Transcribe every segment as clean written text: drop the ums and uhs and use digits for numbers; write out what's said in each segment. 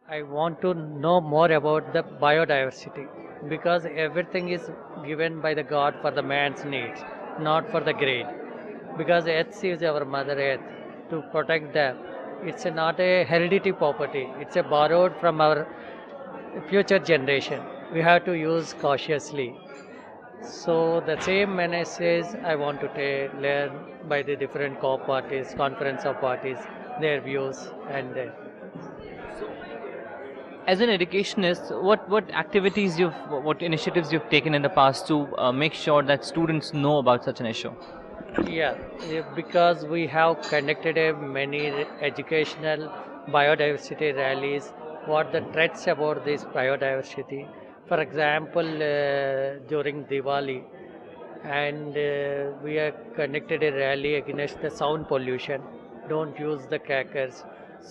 I want to know more about the biodiversity because everything is given by the God for the man's needs, not for the greed. Because Earth is our Mother Earth. To protect them, it's not a hereditary property. It's a borrowed from our future generation. We have to use cautiously. So the same messages I want to learn by the different COP parties, conference of parties, their views and As an educationist, what activities what initiatives you've taken in the past to make sure that students know about such an issue? yeah, because we have conducted a many educational biodiversity rallies. What the threats about this biodiversity? For example, during Diwali, and we have conducted a rally against the sound pollution. Don't use the crackers,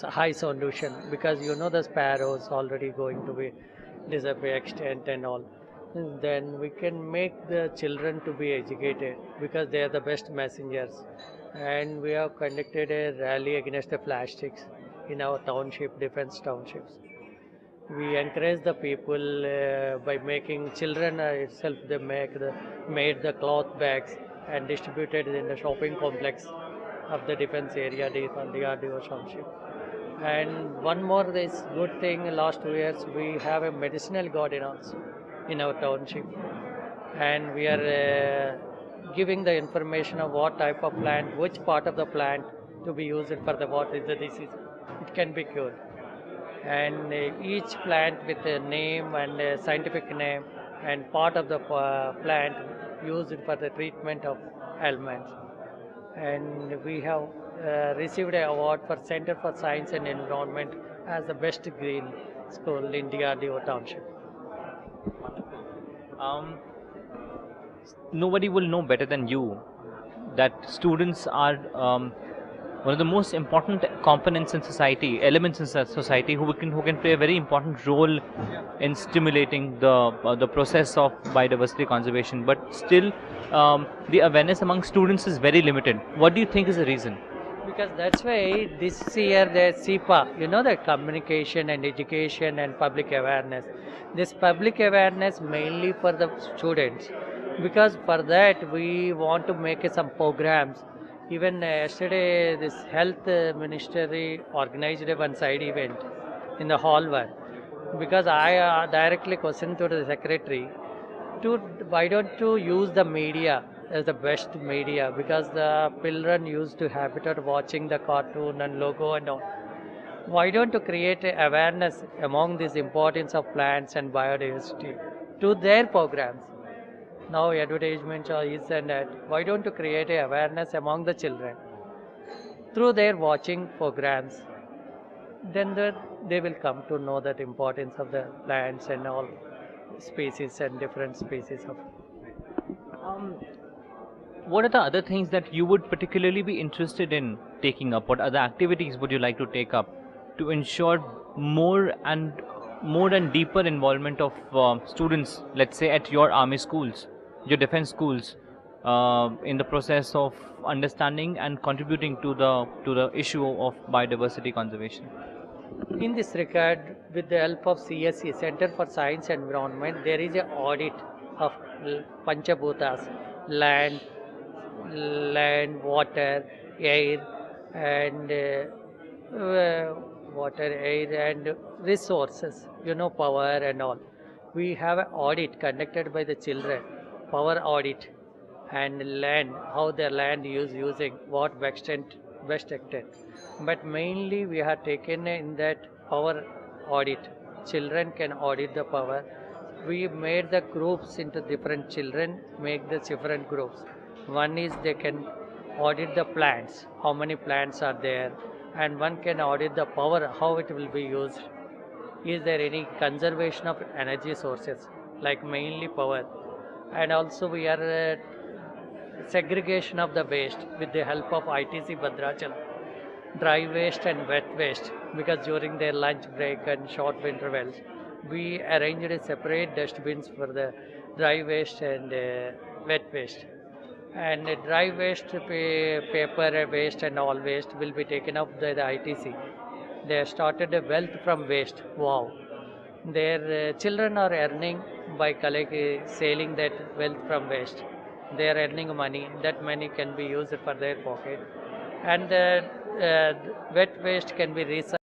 high sound pollution, because you know the sparrows already going to be disappear extent and all. Then we can make the children to be educated because they are the best messengers. And we have conducted a rally against the plastics in our township, defense townships. We encourage the people by making children itself they made the cloth bags and distributed in the shopping complex of the defense area DRDO township. And one more this good thing last 2 years we have a medicinal garden also in our township, and we are giving the information of what type of plant, which part of the plant to be used for the what is the disease it can be cured, and each plant with a name and a scientific name and part of the plant used for the treatment of ailments. And we have received an award for Center for Science and Environment as the best green school in DRDO township. Um, Nobody will know better than you that students are one of the most important components in society, elements in society who can play a very important role in stimulating the process of biodiversity conservation. But still, the awareness among students is very limited. What do you think is the reason? Because that's why this year the CIPA, you know, the communication and education and public awareness. This public awareness mainly for the students, because for that we want to make some programs. Even yesterday, this health ministry organized a one side event in the hall one, because I directly questioned to the secretary to why don't you use the media as the best media, because the children used to habit of watching the cartoon and logo and all. Why don't you create a awareness among this importance of plants and biodiversity to their programs? Now advertisements are is and that. Why don't you create a awareness among the children through their watching programs? Then they will come to know that importance of the plants and all species and different species of. Um, what are the other things that you would particularly be interested in taking up? What other activities would you like to take up to ensure more and more and deeper involvement of students, let's say at your army schools, your defense schools, in the process of understanding and contributing to the issue of biodiversity conservation? In this regard, with the help of CSE, Center for Science and Environment, there is an audit of Panchabhutas, land, water, air, and water, air, and resources. You know, power and all. We have an audit conducted by the children, power audit, and land, how their land is using, what best extent. But mainly we have taken in that power audit. Children can audit the power. We made the groups into different children, make the different groups. One is they can audit the plants, how many plants are there, and one can audit the power, how it will be used. Is there any conservation of energy sources, like mainly power? And also we are segregation of the waste with the help of ITC Bhadrachal, dry waste and wet waste, because during their lunch break and short intervals, we arranged a separate dustbins for the dry waste and wet waste. And dry waste, paper waste and all waste will be taken up by the ITC. They have started a wealth from waste. Wow. Their children are earning by selling that wealth from waste. They are earning money. That money can be used for their pocket, and wet waste can be recycled.